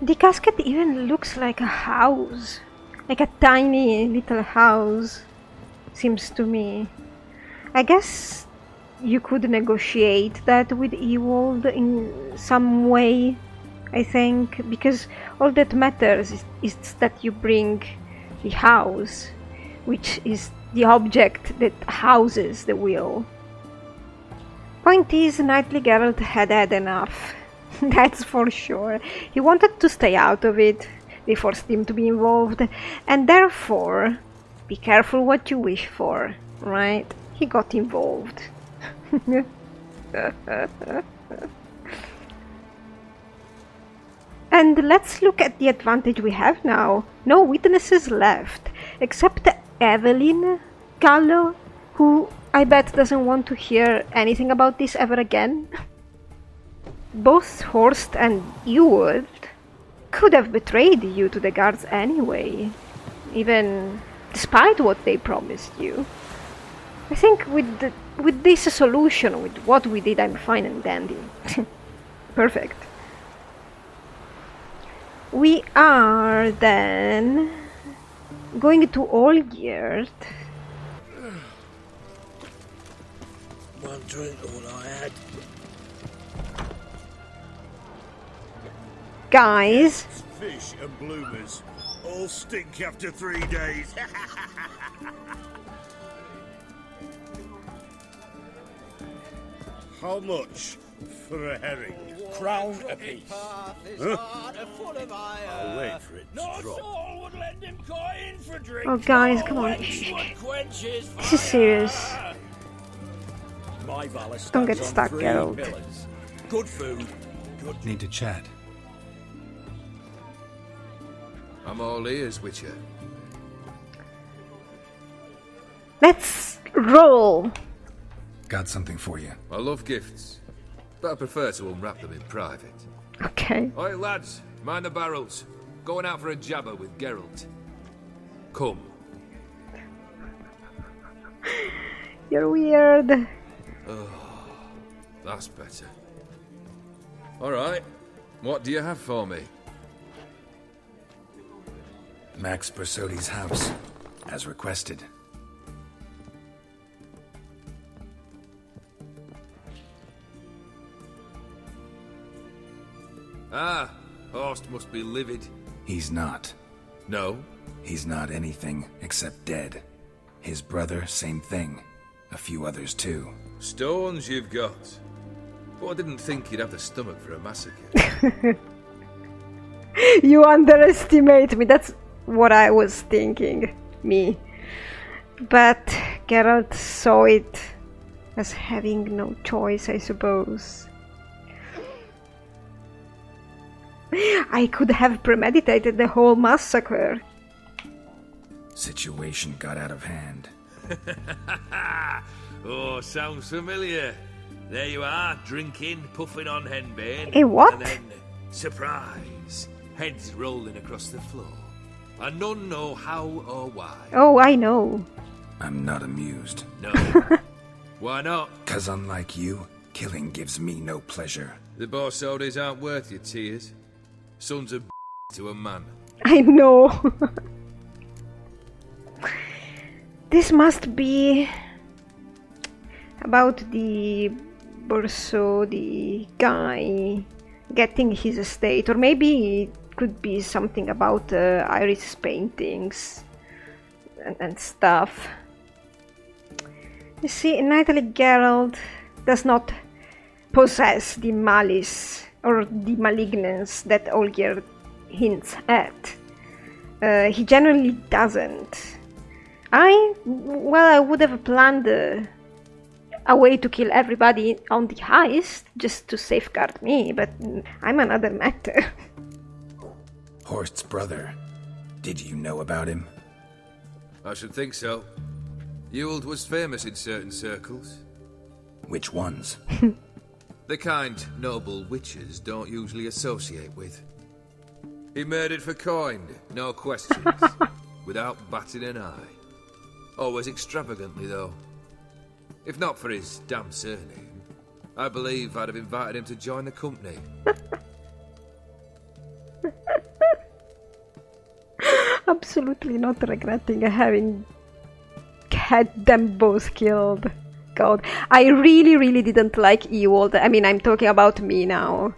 The casket even looks like a house. Like a tiny little house, seems to me. I guess you could negotiate that with Ewald in some way, I think, because all that matters is that you bring the house, which is the object that houses the will. Point is, Knightly Geralt had had enough. That's for sure. He wanted to stay out of it. They forced him to be involved, and therefore, be careful what you wish for, right? He got involved. And let's look at the advantage we have now. No witnesses left, except Evelyn Gallo, who I bet doesn't want to hear anything about this ever again. Both Horst and Ewald could have betrayed you to the guards anyway, even despite what they promised you. I think with this solution, with what we did, I'm fine and dandy. Perfect. We are then going to Olgierd. One drink, all I had. Guys. Fish and bloomers all stink after 3 days. How much for a herring? Crown apiece. Huh? I'll wait for it to drop. Oh guys, come on. This is serious. My valet Don't get stands on stuck, 3 Geralt. pillars. Good food, good Need to chat. I'm all ears, Witcher. Let's roll. Got something for you. I love gifts, but I prefer to unwrap them in private. Okay. Oi, lads, mind the barrels. Going out for a jabber with Geralt. Come. You're weird. That's better. All right. What do you have for me? Max Bersodi's house, as requested. Ah, Horst must be livid. He's not. No? He's not anything except dead. His brother, same thing. A few others too. Stones you've got. But I didn't think you'd have the stomach for a massacre. You underestimate me. That's what I was thinking. Me. But Geralt saw it as having no choice, I suppose. I could have premeditated the whole massacre. Situation got out of hand. Oh, sounds familiar. There you are, drinking, puffing on henbane. Eh, what? And then, surprise, heads rolling across the floor. And none know how or why. Oh, I know. I'm not amused. No. Why not? 'Cause unlike you, killing gives me no pleasure. The Borsodis aren't worth your tears. Sons of to a man. I know. This must be about the Borsodi guy getting his estate, or maybe it could be something about Iris paintings and stuff. You see, Knightly Geralt does not possess the malice or the malignance that Olgierd hints at. He generally doesn't. I would have planned a way to kill everybody on the heist just to safeguard me, but I'm another matter. Horst's brother. Did you know about him? I should think so. Ewald was famous in certain circles. Which ones? The kind noble witches don't usually associate with. He murdered for coin, no questions, without batting an eye. Always extravagantly, though. If not for his damn surname, I believe I'd have invited him to join the company. absolutely not regretting having had them both killed. God, I really didn't like Ewald. I mean, I'm talking about me now,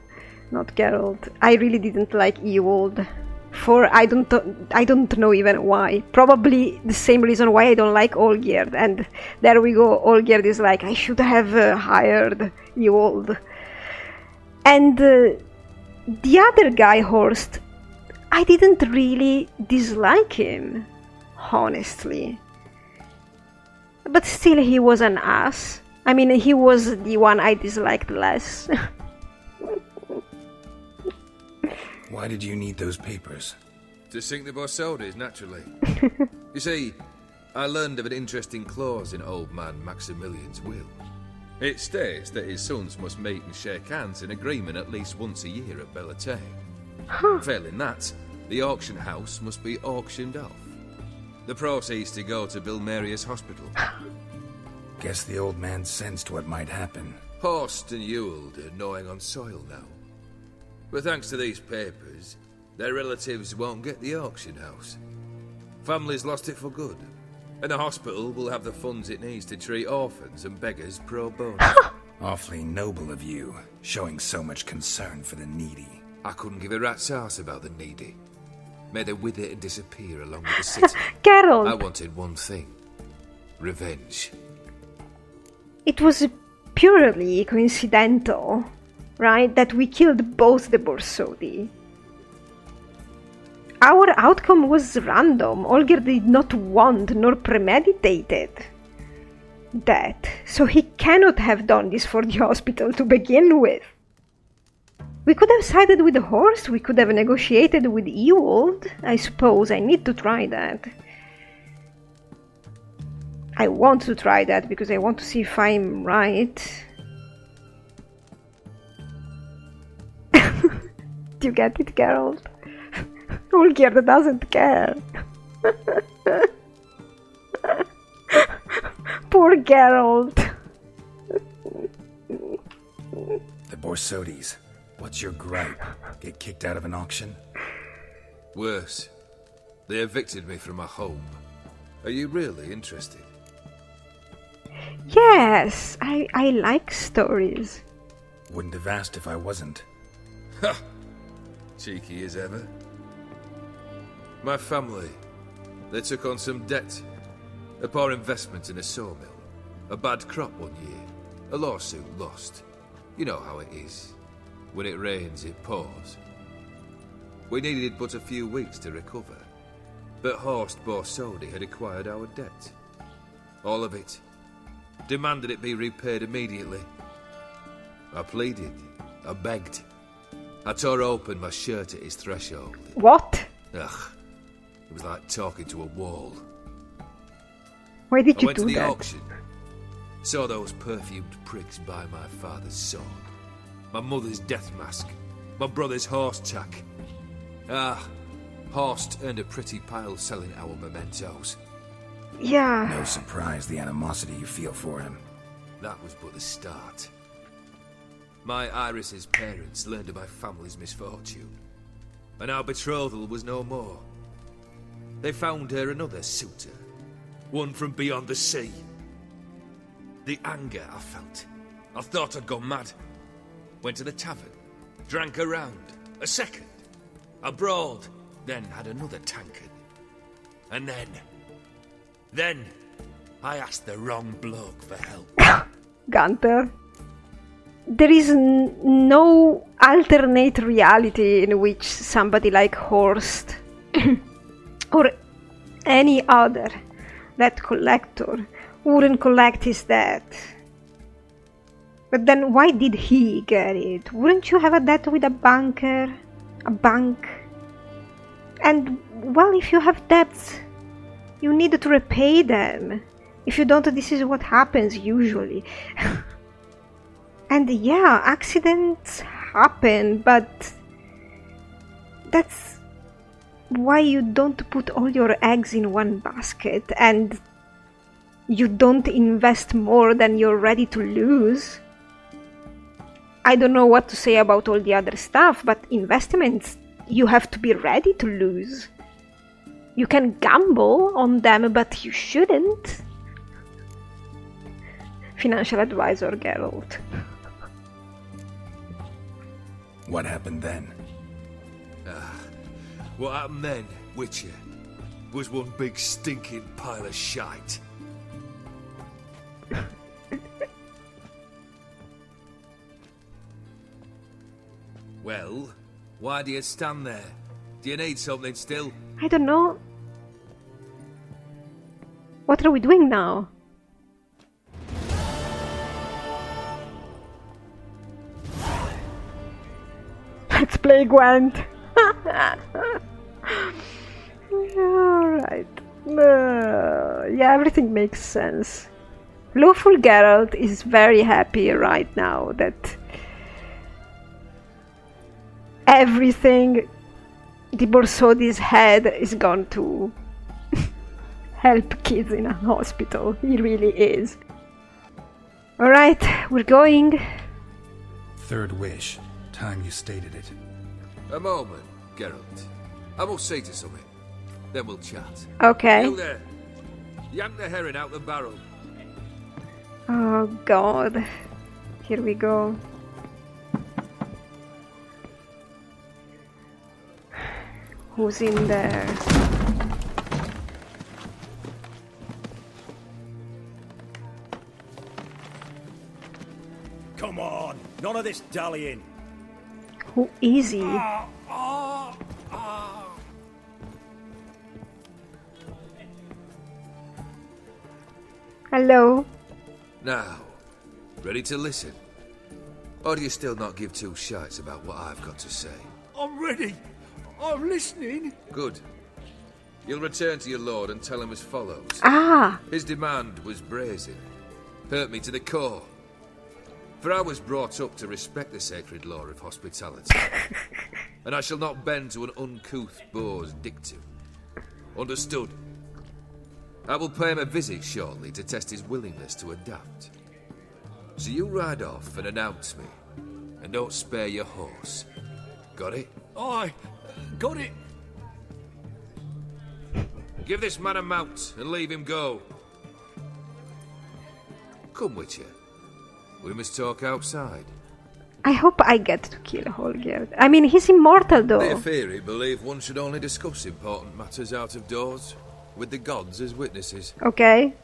not Geralt. I really didn't like Ewald. For I don't know even why. Probably the same reason why I don't like Olgierd. And there we go. Olgierd is like, I should have hired Ewald. And the other guy, Horst, I didn't really dislike him, honestly. But still, he was an ass. I mean, he was the one I disliked less. Why did you need those papers? To sink the Borsodis, naturally. You see, I learned of an interesting clause in old man Maximilian's will. It states that his sons must meet and shake hands in agreement at least once a year at Bellatane. Failing that, the auction house must be auctioned off. The proceeds to go to Bilmerius Hospital. Guess the old man sensed what might happen. Horst and Ewald are gnawing on soil now. But thanks to these papers, their relatives won't get the auction house. Families lost it for good, and the hospital will have the funds it needs to treat orphans and beggars pro bono. Awfully noble of you, showing so much concern for the needy. I couldn't give a rat's ass about the needy. May they wither and disappear along with the city. Geralt! I wanted one thing. Revenge. It was purely coincidental, right, that we killed both the Borsodi. Our outcome was random. Olgierd did not want nor premeditated that, so he cannot have done this for the hospital to begin with. We could have sided with the horse, we could have negotiated with Ewald. I suppose I need to try that. I want to try that because I want to see if I'm right. Do you get it, Geralt? Olgierd doesn't care. Poor Geralt. The Borsodis. What's your gripe? Get kicked out of an auction? Worse. They evicted me from my home. Are you really interested? Yes, I like stories. Wouldn't have asked if I wasn't. Ha! Cheeky as ever. My family, they took on some debt. A poor investment in a sawmill. A bad crop one year. A lawsuit lost. You know how it is. When it rains, it pours. We needed but a few weeks to recover. But Horst Borsodi had acquired our debt. All of it. Demanded it be repaid immediately. I pleaded. I begged. I tore open my shirt at his threshold. What? Ugh. It was like talking to a wall. Why did I you went do to the that? auction. Saw those perfumed prigs buy my father's sword. My mother's death mask. My brother's horse tack. Ah, Horst earned a pretty pile selling our mementos. Yeah. No surprise the animosity you feel for him. That was but the start. My Iris's parents learned of my family's misfortune, and our betrothal was no more. They found her another suitor, one from beyond the sea. The anger I felt, I thought I'd gone mad. Went to the tavern, drank a round, a second. I brawled, then had another tankard. And then, I asked the wrong bloke for help. Gunther. There is no alternate reality in which somebody like Horst or any other debt collector wouldn't collect his debt. But then why did he get it? Wouldn't you have a debt with a banker? A bank? And, well, if you have debts, you need to repay them. If you don't, this is what happens usually. And yeah, accidents happen, but that's why you don't put all your eggs in one basket and you don't invest more than you're ready to lose. I don't know what to say about all the other stuff, but investments, you have to be ready to lose. You can gamble on them, but you shouldn't. Financial advisor Geralt. What happened then? What happened then, Witcher, was one big stinking pile of shite. Well, why do you stand there? Do you need something still? I don't know. What are we doing now? Let's play Gwent. Alright. Yeah, everything makes sense. Lawful Geralt is very happy right now that everything the Borsodi's head is gone to help kids in a hospital. He really is. Alright, we're going. Third wish. Time you stated it. A moment, Geralt. I will say to something. Then we'll chat. Okay. You there. Yank the herring out the barrel. Oh god. Here we go. Who's in there? Come on, none of this dallying. Who is he? Hello? Now, ready to listen? Or do you still not give two shites about what I've got to say? I'm ready. I'm listening. Good. You'll return to your lord and tell him as follows. Ah! His demand was brazen. Hurt me to the core. For I was brought up to respect the sacred law of hospitality. And I shall not bend to an uncouth boor's dictum. Understood? I will pay him a visit shortly to test his willingness to adapt. So you ride off and announce me. And don't spare your horse. Got it? Aye, got it. Give this man a mount and leave him go. Come, Witcher. We must talk outside. I hope I get to kill Olgierd. I mean, he's immortal though. The theory believe one should only discuss important matters out of doors, with the gods as witnesses. Okay.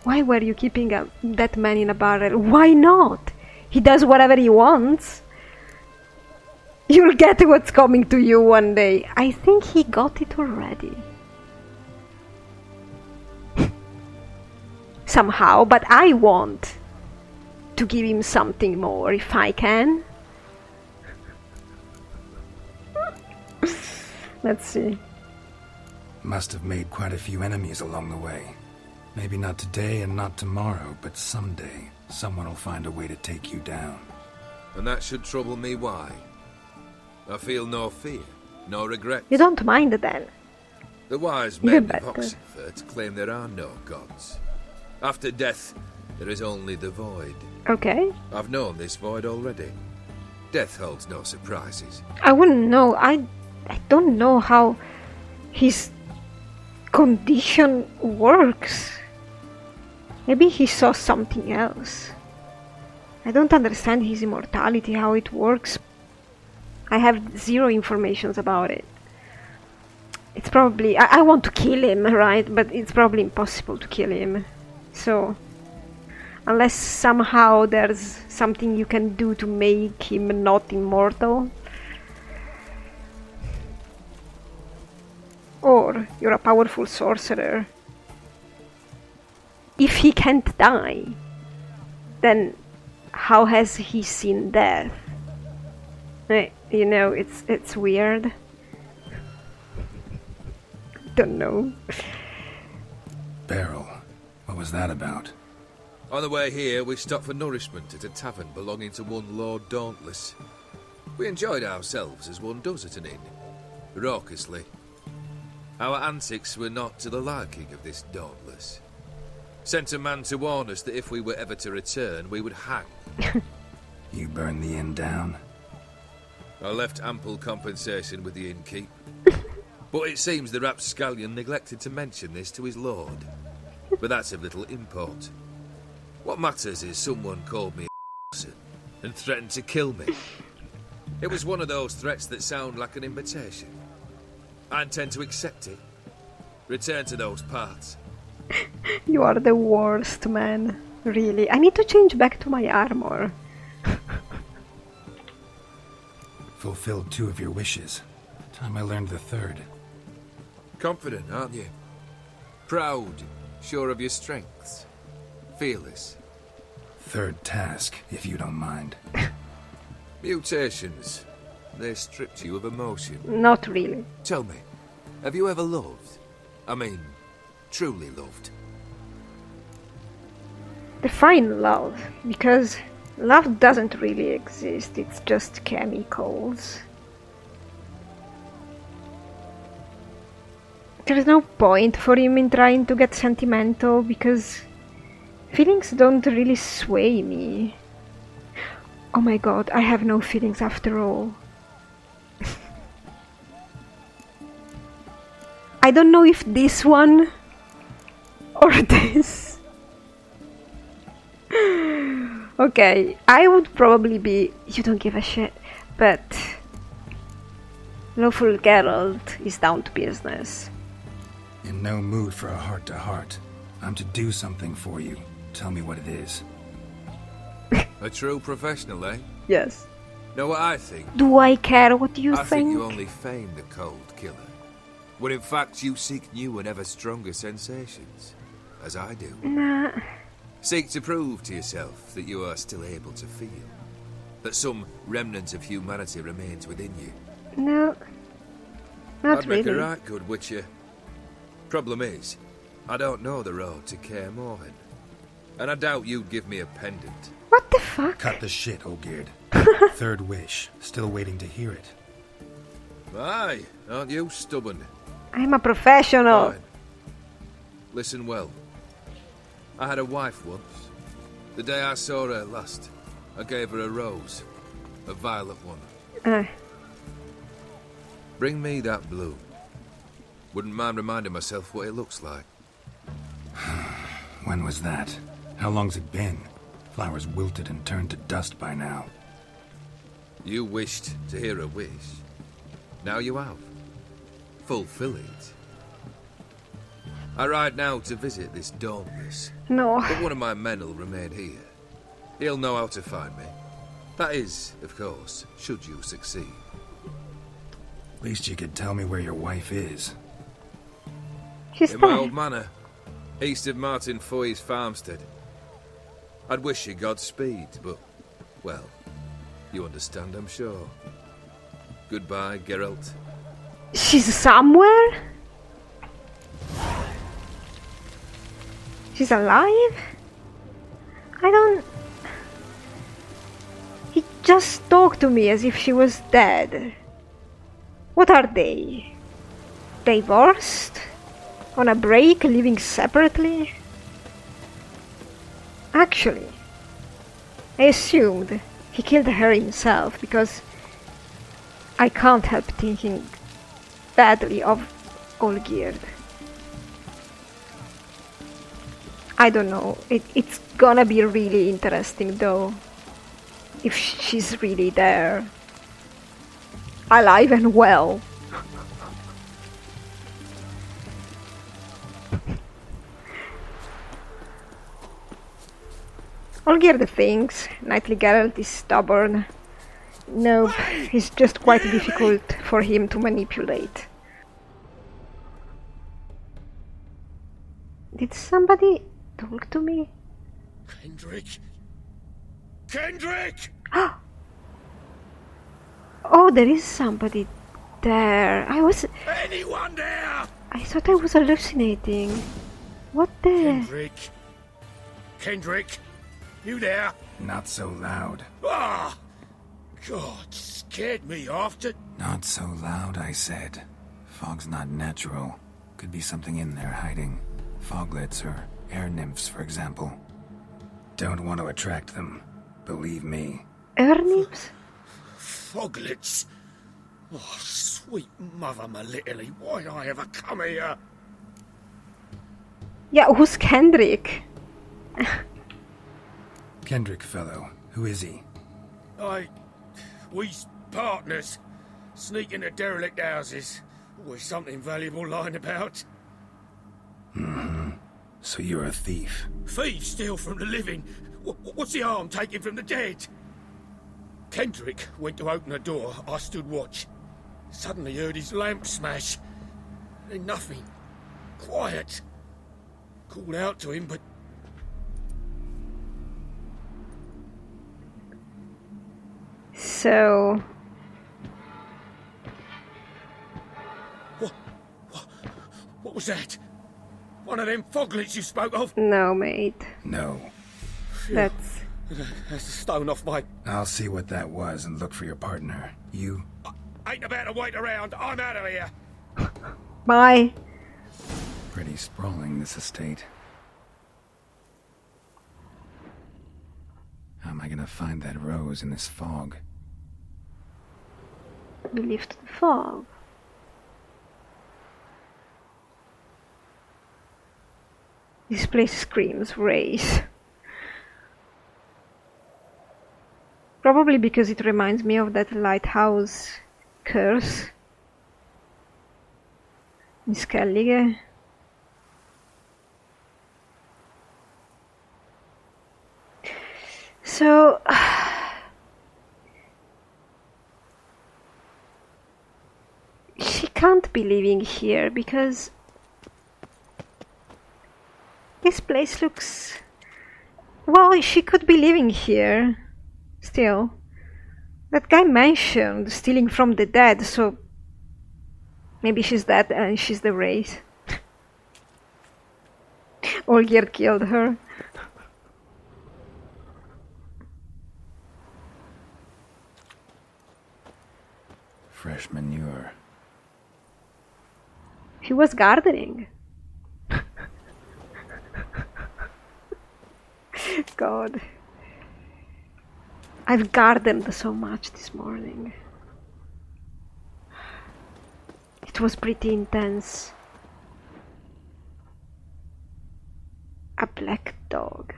Why were you keeping that man in a barrel? Why not? He does whatever he wants. You'll get what's coming to you one day. I think he got it already. Somehow, but I want to give him something more if I can. Let's see. Must have made quite a few enemies along the way. Maybe not today and not tomorrow, but someday someone will find a way to take you down. And that should trouble me why? I feel no fear, no regret. You don't mind then? The wise Even men of better. Oxenfurt claim there are no gods. After death, there is only the void. Okay. I've known this void already. Death holds no surprises. I wouldn't know. I don't know how his condition works. Maybe he saw something else. I don't understand his immortality, how it works. I have zero information about it. It's probably... I want to kill him, right? But it's probably impossible to kill him. So... unless somehow there's something you can do to make him not immortal. Or you're a powerful sorcerer. If he can't die, then how has he seen death? You know, it's weird. Don't know. Barrel. What was that about? On the way here, we stopped for nourishment at a tavern belonging to one Lord Dauntless. We enjoyed ourselves as one does at an inn, raucously. Our antics were not to the liking of this Dauntless. Sent a man to warn us that if we were ever to return, we would hang. You burned the inn down? I left ample compensation with the innkeep. But it seems the rapscallion neglected to mention this to his lord. But that's of little import. What matters is someone called me a and threatened to kill me. It was one of those threats that sound like an invitation. I intend to accept it. Return to those parts. You are the worst, man. Really. I need to change back to my armor. Fulfilled 2 of your wishes. Time I learned the 3rd. Confident, aren't you? Proud, sure of your strengths. Fearless. 3rd task, if you don't mind. Mutations. They stripped you of emotion. Not really. Tell me, have you ever loved? I mean, truly loved? Define love, because love doesn't really exist, it's just chemicals. There's no point for him in trying to get sentimental, because feelings don't really sway me. Oh my god, I have no feelings after all. I don't know if this one or this. Okay, I would probably be you don't give a shit, but Lawful Geralt is down to business. In no mood for a heart-to-heart. I'm to do something for you. Tell me what it is. A true professional, eh? Yes. Know what I think? Do I care what you I think? think you only feign the cold killer, when in fact you seek new and ever stronger sensations, as I do. Nah. Seek to prove to yourself that you are still able to feel, that some remnant of humanity remains within you. No. Not I'd make really. a right good witcher. Problem is, I don't know the road to Kaer Morhen, and I doubt you'd give me a pendant. What the fuck? Cut the shit, Olgierd. 3rd wish. Still waiting to hear it. Aye, aren't you stubborn? I'm a professional. Fine. Listen well. I had a wife once. The day I saw her last, I gave her a rose. A violet one. Bring me that blue. Wouldn't mind reminding myself what it looks like. When was that? How long's it been? Flowers wilted and turned to dust by now. You wished to hear a wish. Now you have. Fulfill it. I ride now to visit this Dauntless. No. But one of my men will remain here. He'll know how to find me. That is, of course, should you succeed. At least you could tell me where your wife is. She's In my there. old manor, east of Martin Foy's farmstead. I'd wish you Godspeed, but, well, you understand, I'm sure. Goodbye, Geralt. She's somewhere? She's alive? I don't... He just talked to me as if she was dead. What are they? Divorced? On a break, living separately? Actually, I assumed he killed her himself because I can't help thinking badly of Olgierd. I don't know, it's gonna be really interesting though, if she's really there, alive and well. Olgierd thinks Knightly Geralt is stubborn. Nope, he's just quite difficult for him to manipulate. Did somebody talk to me? Kendrick! Kendrick! Oh, there is somebody there. Anyone there? I thought I was hallucinating. What the? Kendrick! Kendrick! You there? Not so loud. Ah! God, scared me off to... Not so loud, I said. Fog's not natural. Could be something in there hiding. Foglets or air nymphs, for example. Don't want to attract them. Believe me. Air nymphs? Foglets. Oh, sweet mother, my little, why did I ever come here? Yeah, who's Kendrick? Kendrick fellow. Who is he? We's partners. Sneak into derelict houses. Always something valuable lying about. So you're a thief. Thieves steal from the living. What's the harm taking from the dead? Kendrick went to open the door. I stood watch. Suddenly heard his lamp smash. Then nothing. Quiet. Called out to him, but... So... What was that? One of them foglets you spoke of? No, mate. No. That's... That's the stone off my... I'll see what that was and look for your partner. You? Ain't about to wait around. I'm out of here. Bye. Pretty sprawling, this estate. How am I gonna find that rose in this fog? We lift the fog. This place screams race. Probably because it reminds me of that lighthouse curse in Skellige. So she can't be living here because this place looks... Well, she could be living here still. That guy mentioned stealing from the dead, so maybe she's dead and she's the wraith. Olgierd killed her. Fresh manure. He was gardening. God. I've gardened so much this morning. It was pretty intense. A black dog.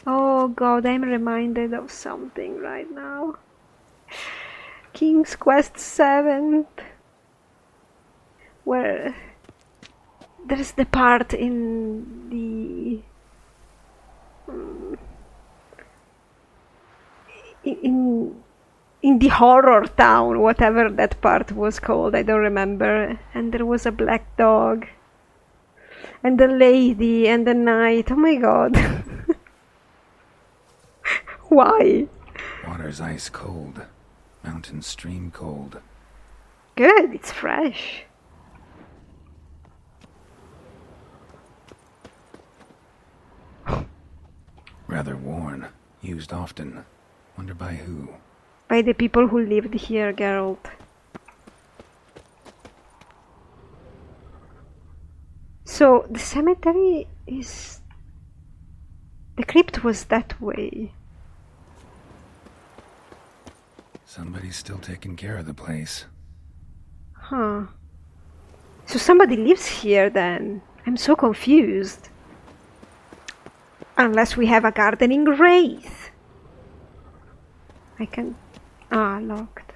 Oh God, I'm reminded of something right now. King's Quest 7, where there's the part in the in the horror town, whatever that part was called, I don't remember, and there was a black dog and the lady and the knight. Oh my God. Why? Water's ice cold. Mountain stream cold. Good, it's fresh. Rather worn. Used often. Wonder by who? By the people who lived here, Geralt. So, the cemetery is... The crypt was that way. Somebody's still taking care of the place. Huh. So somebody lives here then. I'm so confused. Unless we have a gardening wraith. I can... Ah, locked.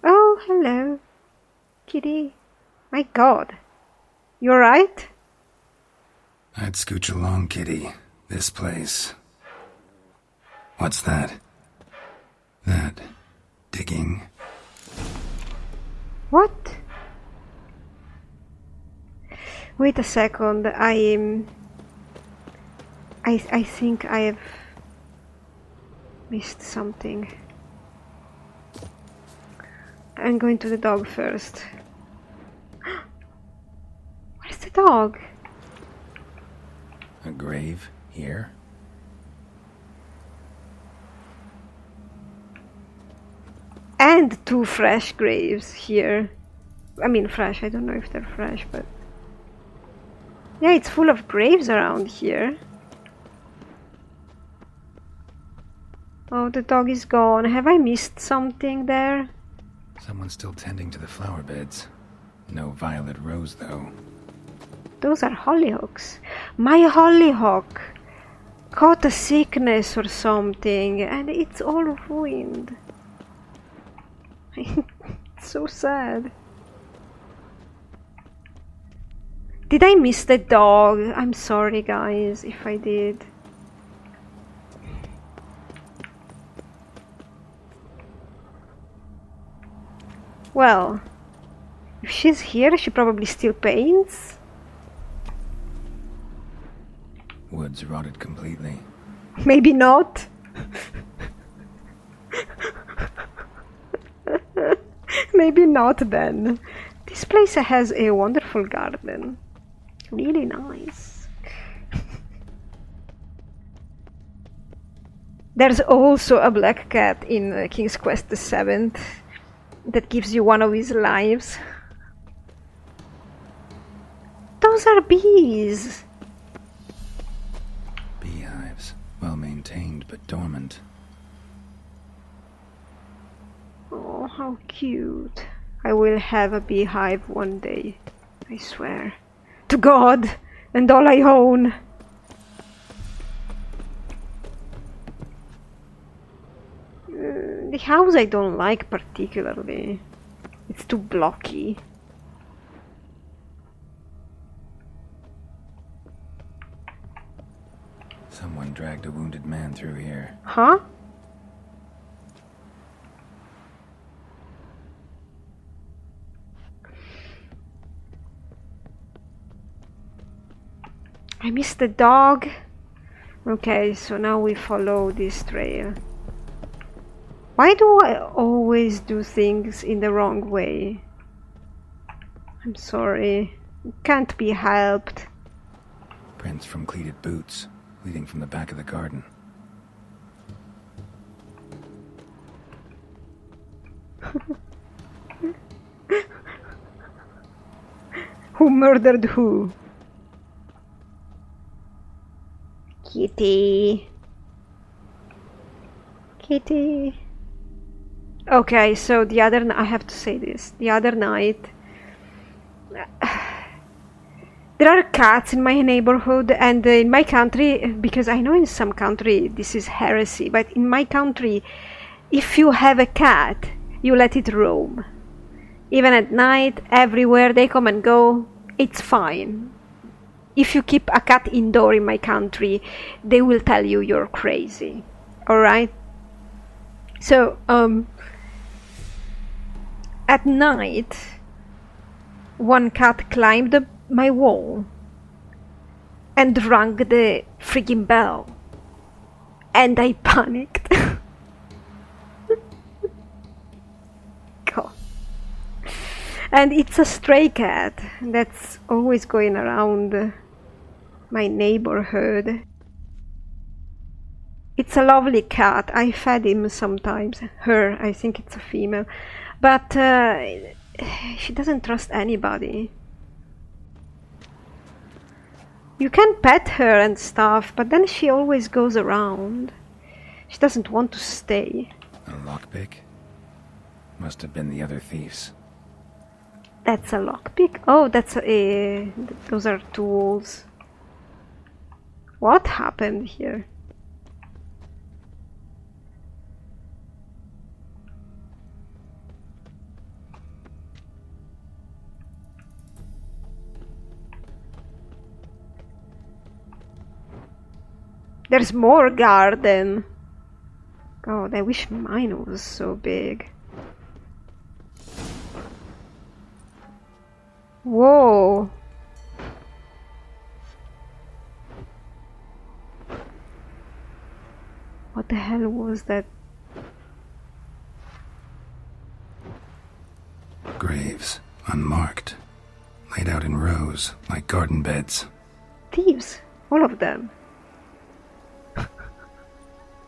Oh, hello. Kitty. My God. You alright? I'd scooch along, kitty. This place. What's that? That... digging? What? Wait a second. I think I have missed something. I'm going to the dog first. Where's the dog? A grave here? And 2 fresh graves here. I mean fresh, I don't know if they're fresh, but... Yeah, it's full of graves around here. Oh, the dog is gone. Have I missed something there? Someone's still tending to the flower beds. No violet rose, though. Those are hollyhocks. My hollyhock caught a sickness or something, and it's all ruined. It's so sad. Did I miss the dog? I'm sorry, guys, if I did. Well, if she's here, she probably still paints. Wood's rotted completely. Maybe not. Maybe not then. This place has a wonderful garden. Really nice. There's also a black cat in King's Quest VII that gives you one of his lives. Those are bees. Beehives. Well maintained, but dormant. Oh, how cute. I will have a beehive one day. I swear. To God and all I own. The house I don't like particularly. It's too blocky. Someone dragged a wounded man through here. Huh? I missed the dog. Okay, so now we follow this trail. Why do I always do things in the wrong way? I'm sorry. It can't be helped. Prints from cleated boots, leading from the back of the garden. Who murdered who? Kitty. Kitty. Okay, so the other I have to say this. The other night, there are cats in my neighborhood and in my country, because I know in some country this is heresy, but in my country, if you have a cat, you let it roam. Even at night, everywhere they come and go, it's fine. If you keep a cat indoor in my country, they will tell you you're crazy. Alright? So, at night, one cat climbed up my wall and rang the friggin' bell. And I panicked. God. And it's a stray cat that's always going around my neighborhood. It's a lovely cat. I fed him sometimes. Her, I think it's a female. But she doesn't trust anybody. You can pet her and stuff, but then she always goes around. She doesn't want to stay. A lockpick? Must have been the other thieves. That's a lockpick? Oh, that's a... those are tools. What happened here? There's more garden. God, I wish mine was so big. Whoa. What the hell was that? Graves, unmarked, laid out in rows like garden beds. Thieves. All of them.